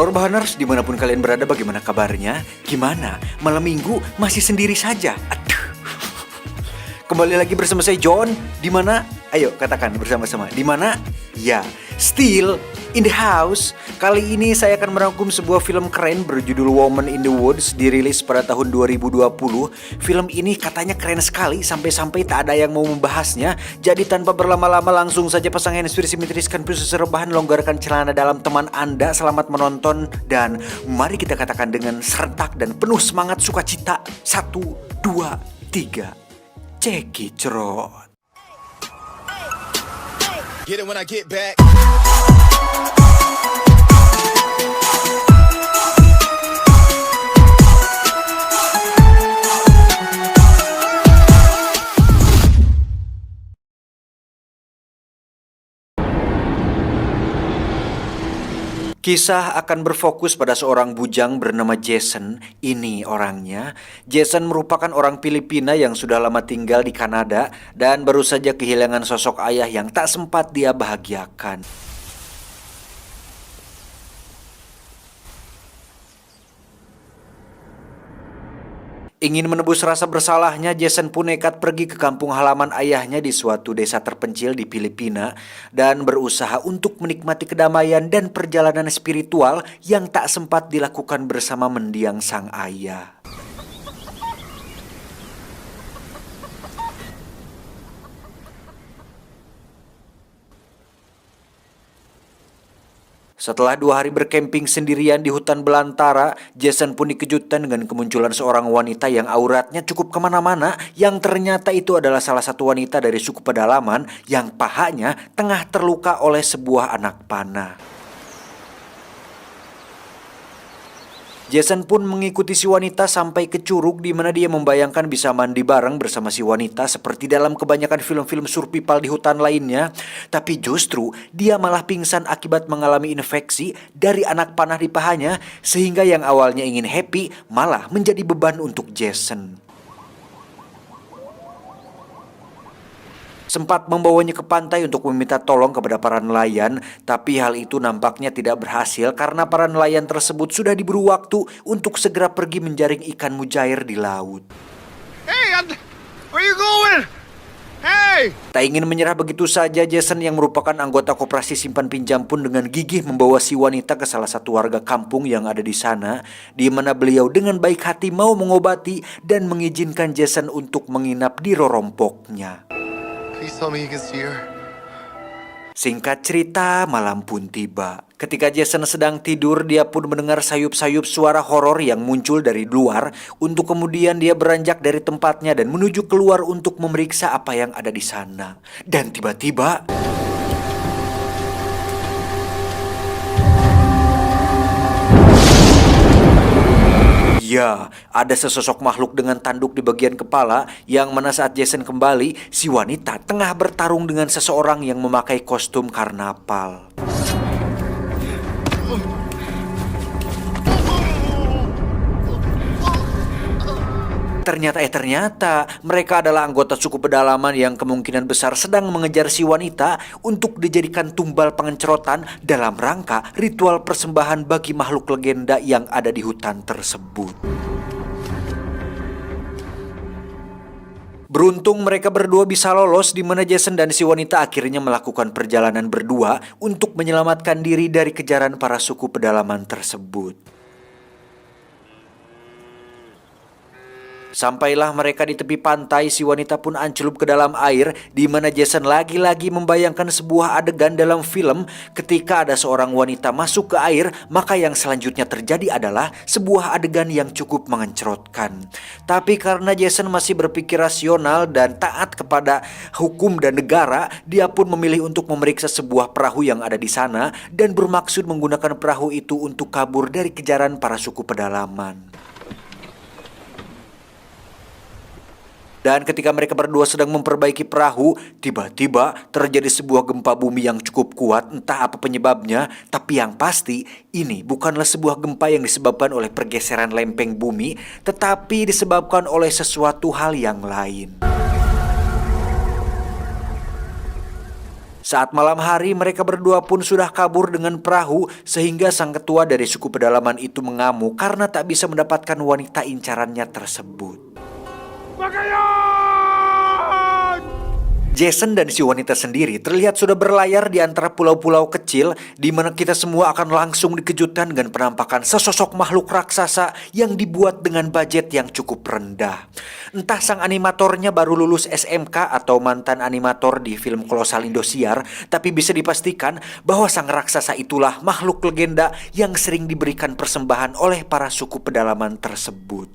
Halo Rebahaners, dimanapun kalian berada, bagaimana kabarnya? Gimana? Malam minggu masih sendiri saja? Aduh. Kembali lagi bersama saya John. Dimana? Ayo katakan bersama-sama. Dimana? Ya, still in the house. Kali ini saya akan merangkum sebuah film keren berjudul Woman in the Woods, dirilis pada tahun 2020. Film ini katanya keren sekali sampai-sampai tak ada yang mau membahasnya. Jadi tanpa berlama-lama langsung saja pasang handsfree, simetriskan pusat rebahan, longgarkan celana dalam teman Anda. Selamat menonton dan mari kita katakan dengan serentak dan penuh semangat sukacita. 1, 2, 3. Cekicrot. Get it when I get back. Kisah akan berfokus pada seorang bujang bernama Jason. Ini orangnya. Jason merupakan orang Filipina yang sudah lama tinggal di Kanada dan baru saja kehilangan sosok ayah yang tak sempat dia bahagiakan. Ingin menebus rasa bersalahnya, Jason pun nekat pergi ke kampung halaman ayahnya di suatu desa terpencil di Filipina dan berusaha untuk menikmati kedamaian dan perjalanan spiritual yang tak sempat dilakukan bersama mendiang sang ayah. Setelah 2 hari berkemping sendirian di hutan belantara, Jason pun dikejutkan dengan kemunculan seorang wanita yang auratnya cukup kemana-mana, yang ternyata itu adalah salah satu wanita dari suku pedalaman yang pahanya tengah terluka oleh sebuah anak panah. Jason pun mengikuti si wanita sampai ke curug di mana dia membayangkan bisa mandi bareng bersama si wanita seperti dalam kebanyakan film-film survival di hutan lainnya. Tapi justru dia malah pingsan akibat mengalami infeksi dari anak panah di pahanya, sehingga yang awalnya ingin happy malah menjadi beban untuk Jason. Sempat membawanya ke pantai untuk meminta tolong kepada para nelayan, tapi hal itu nampaknya tidak berhasil karena para nelayan tersebut sudah diburu waktu untuk segera pergi menjaring ikan mujair di laut. Hey, where you going? Hey! Tak ingin menyerah begitu saja, Jason yang merupakan anggota koperasi simpan pinjam pun dengan gigih membawa si wanita ke salah satu warga kampung yang ada di sana, di mana beliau dengan baik hati mau mengobati dan mengizinkan Jason untuk menginap di rorompoknya. Please tell me you can see her. Singkat cerita, malam pun tiba. Ketika Jason sedang tidur, dia pun mendengar sayup-sayup suara horor yang muncul dari luar. Untuk kemudian dia beranjak dari tempatnya dan menuju keluar untuk memeriksa apa yang ada di sana. Dan tiba-tiba, ya, ada sesosok makhluk dengan tanduk di bagian kepala yang mana saat Jason kembali, si wanita tengah bertarung dengan seseorang yang memakai kostum karnaval. Ternyata mereka adalah anggota suku pedalaman yang kemungkinan besar sedang mengejar si wanita untuk dijadikan tumbal pengencerotan dalam rangka ritual persembahan bagi makhluk legenda yang ada di hutan tersebut. Beruntung mereka berdua bisa lolos, di mana Jason dan si wanita akhirnya melakukan perjalanan berdua untuk menyelamatkan diri dari kejaran para suku pedalaman tersebut. Sampailah mereka di tepi pantai, si wanita pun ancelup ke dalam air, di mana Jason lagi-lagi membayangkan sebuah adegan dalam film ketika ada seorang wanita masuk ke air, maka yang selanjutnya terjadi adalah sebuah adegan yang cukup mengencerotkan. Tapi karena Jason masih berpikir rasional dan taat kepada hukum dan negara, dia pun memilih untuk memeriksa sebuah perahu yang ada di sana dan bermaksud menggunakan perahu itu untuk kabur dari kejaran para suku pedalaman. Dan ketika mereka berdua sedang memperbaiki perahu, tiba-tiba terjadi sebuah gempa bumi yang cukup kuat. Entah apa penyebabnya, tapi yang pasti ini bukanlah sebuah gempa yang disebabkan oleh pergeseran lempeng bumi, tetapi disebabkan oleh sesuatu hal yang lain. Saat malam hari mereka berdua pun sudah kabur dengan perahu sehingga sang ketua dari suku pedalaman itu mengamuk karena tak bisa mendapatkan wanita incarannya tersebut. Jason dan si wanita sendiri terlihat sudah berlayar di antara pulau-pulau kecil di mana kita semua akan langsung dikejutkan dengan penampakan sesosok makhluk raksasa yang dibuat dengan budget yang cukup rendah. Entah sang animatornya baru lulus SMK atau mantan animator di film kolosal Indosiar, tapi bisa dipastikan bahwa sang raksasa itulah makhluk legenda yang sering diberikan persembahan oleh para suku pedalaman tersebut.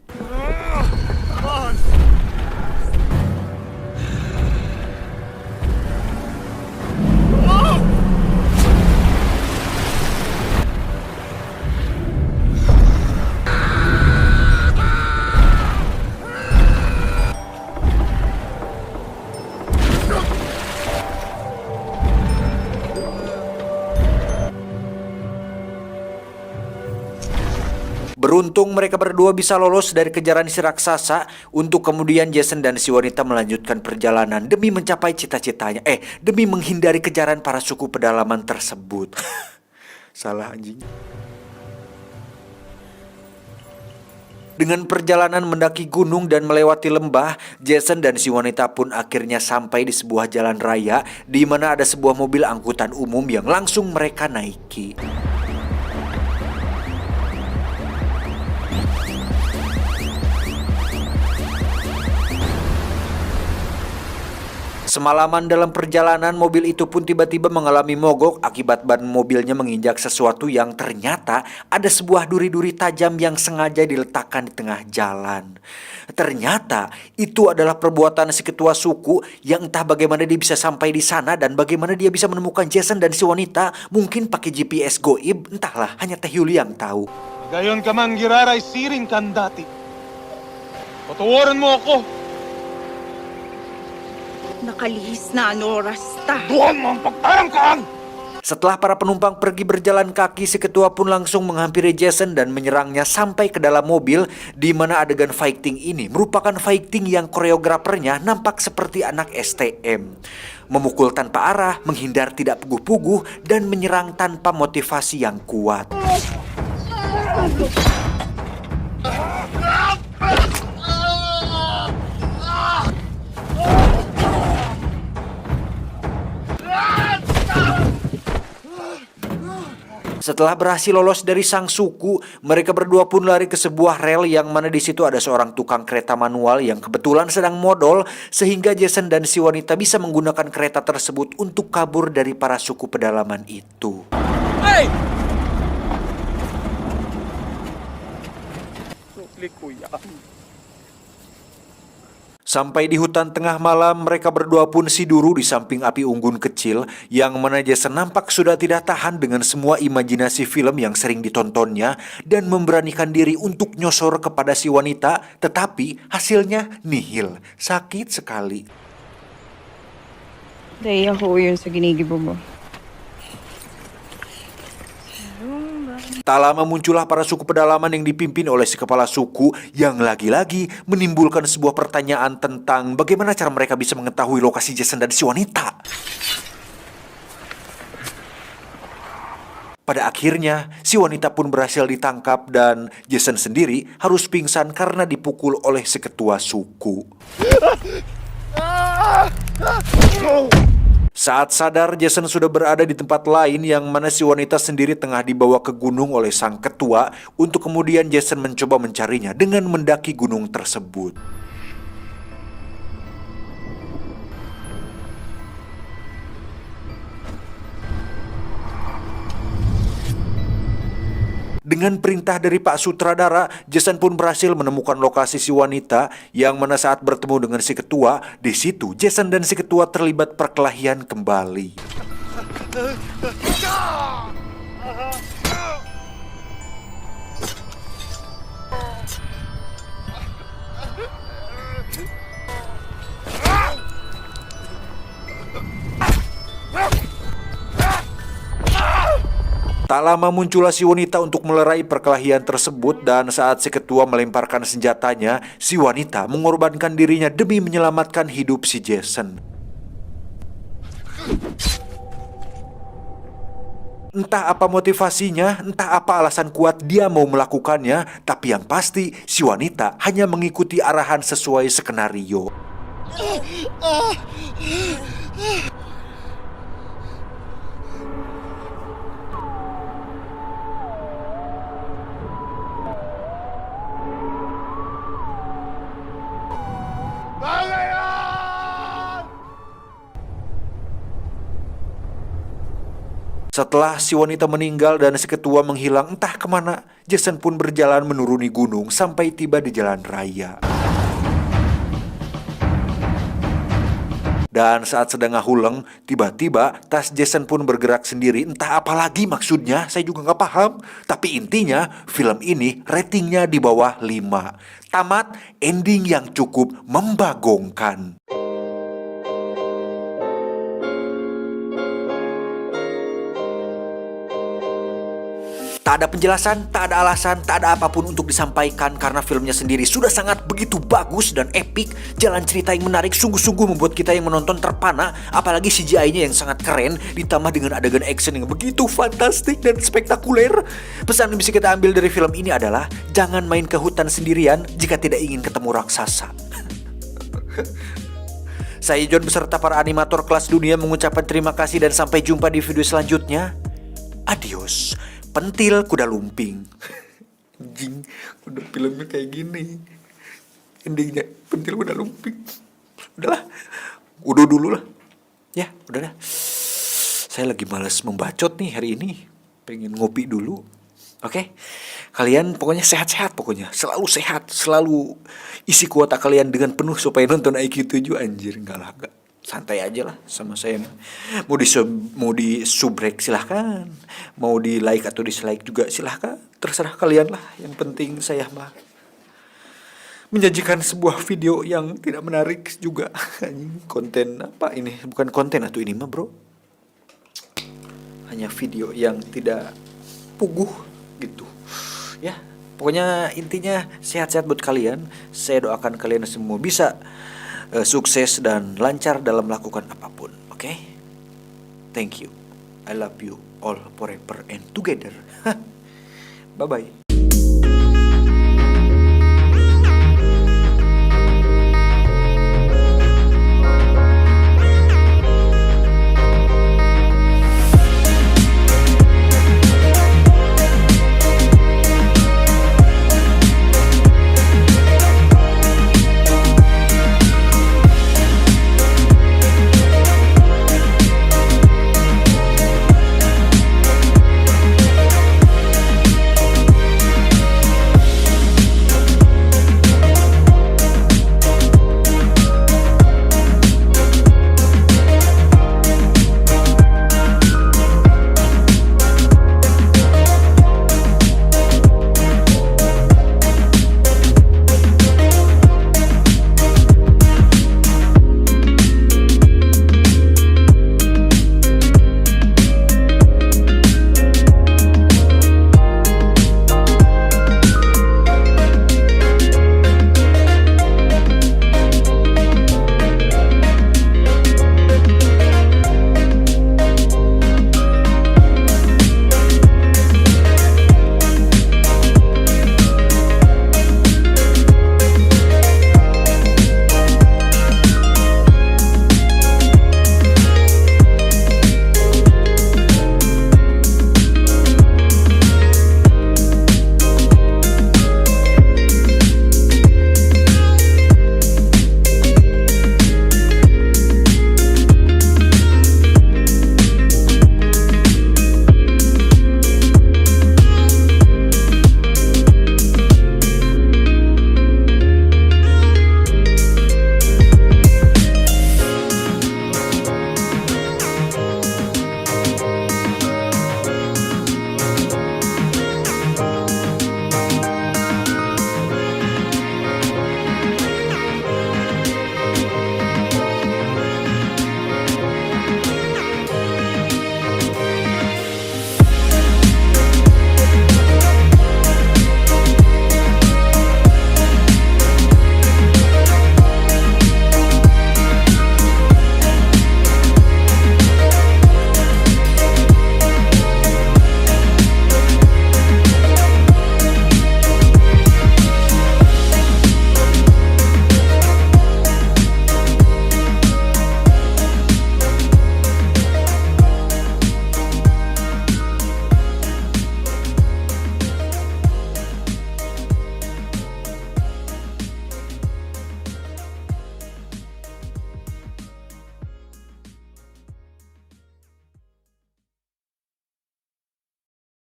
Beruntung mereka berdua bisa lolos dari kejaran si raksasa untuk kemudian Jason dan si wanita melanjutkan perjalanan demi mencapai cita-citanya. Demi menghindari kejaran para suku pedalaman tersebut. Salah anjing. Dengan perjalanan mendaki gunung dan melewati lembah, Jason dan si wanita pun akhirnya sampai di sebuah jalan raya di mana ada sebuah mobil angkutan umum yang langsung mereka naiki. Semalaman dalam perjalanan, mobil itu pun tiba-tiba mengalami mogok akibat ban mobilnya menginjak sesuatu yang ternyata ada sebuah duri-duri tajam yang sengaja diletakkan di tengah jalan. Ternyata itu adalah perbuatan si ketua suku yang entah bagaimana dia bisa sampai di sana dan bagaimana dia bisa menemukan Jason dan si wanita. Mungkin pakai GPS goib, entahlah, hanya Teh Yuli yang tahu. Gayon ka man giraray siring kan dati. Patawaran mo ako. Nakalihis na ang oras ta. Duhan mo ang pagtarangkaan! Setelah para penumpang pergi berjalan kaki, si ketua pun langsung menghampiri Jason dan menyerangnya sampai ke dalam mobil, di mana adegan fighting ini merupakan fighting yang koreografernya nampak seperti anak STM. Memukul tanpa arah, menghindar tidak puguh-puguh, dan menyerang tanpa motivasi yang kuat. Setelah berhasil lolos dari sang suku, mereka berdua pun lari ke sebuah rel yang mana di situ ada seorang tukang kereta manual yang kebetulan sedang modal, sehingga Jason dan si wanita bisa menggunakan kereta tersebut untuk kabur dari para suku pedalaman itu. Hey! Sampai di hutan tengah malam, mereka berdua pun siduru di samping api unggun kecil yang mana Jason nampak sudah tidak tahan dengan semua imajinasi film yang sering ditontonnya dan memberanikan diri untuk nyosor kepada si wanita, tetapi hasilnya nihil, sakit sekali. Dahil ako yun sa ginigibo mo. Tak lama muncullah para suku pedalaman yang dipimpin oleh si kepala suku yang lagi-lagi menimbulkan sebuah pertanyaan tentang bagaimana cara mereka bisa mengetahui lokasi Jason dan si wanita. Pada akhirnya, si wanita pun berhasil ditangkap dan Jason sendiri harus pingsan karena dipukul oleh si ketua suku. Saat sadar, Jason sudah berada di tempat lain yang mana si wanita sendiri tengah dibawa ke gunung oleh sang ketua untuk kemudian Jason mencoba mencarinya dengan mendaki gunung tersebut. Dengan perintah dari Pak Sutradara, Jason pun berhasil menemukan lokasi si wanita yang mana saat bertemu dengan si ketua, di situ Jason dan si ketua terlibat perkelahian kembali. Tak lama muncullah si wanita untuk melerai perkelahian tersebut dan saat si ketua melemparkan senjatanya, si wanita mengorbankan dirinya demi menyelamatkan hidup si Jason. Entah apa motivasinya, entah apa alasan kuat dia mau melakukannya, tapi yang pasti si wanita hanya mengikuti arahan sesuai skenario. Setelah si wanita meninggal dan si ketua menghilang entah kemana, Jason pun berjalan menuruni gunung sampai tiba di jalan raya. Dan saat sedang ngahuleng, tiba-tiba tas Jason pun bergerak sendiri. Entah apa lagi maksudnya, saya juga nggak paham. Tapi intinya, film ini ratingnya di bawah 5. Tamat, ending yang cukup membagongkan. Tak ada penjelasan, tak ada alasan, tak ada apapun untuk disampaikan karena filmnya sendiri sudah sangat begitu bagus dan epik. Jalan cerita yang menarik sungguh-sungguh membuat kita yang menonton terpana, apalagi CGI-nya yang sangat keren ditambah dengan adegan action yang begitu fantastik dan spektakuler. Pesan yang bisa kita ambil dari film ini adalah jangan main ke hutan sendirian jika tidak ingin ketemu raksasa. Saya John beserta para animator kelas dunia mengucapkan terima kasih dan sampai jumpa di video selanjutnya. Adios. Pentil kuda lumping. Anjing, udah filmnya kayak gini. Endingnya pentil kuda lumping. Udahlah, udah dulu lah. Ya, udah dah. Saya lagi malas membacot nih hari ini. Pengen ngopi dulu. Oke? Kalian pokoknya sehat-sehat pokoknya. Selalu sehat, selalu isi kuota kalian dengan penuh supaya nonton IQ 7 anjir. Enggak lah, enggak. Santai aja lah sama saya. Mau di subrek silahkan, mau di like atau dislike juga silahkan, terserah kalian lah. Yang penting saya mah menyajikan sebuah video yang tidak menarik juga. Konten apa ini? Bukan konten atau ini mah bro, hanya video yang tidak puguh gitu ya. Pokoknya intinya sehat-sehat buat kalian. Saya doakan kalian semua bisa sukses dan lancar dalam melakukan apapun. Oke? Thank you. I love you all forever and together. Bye-bye.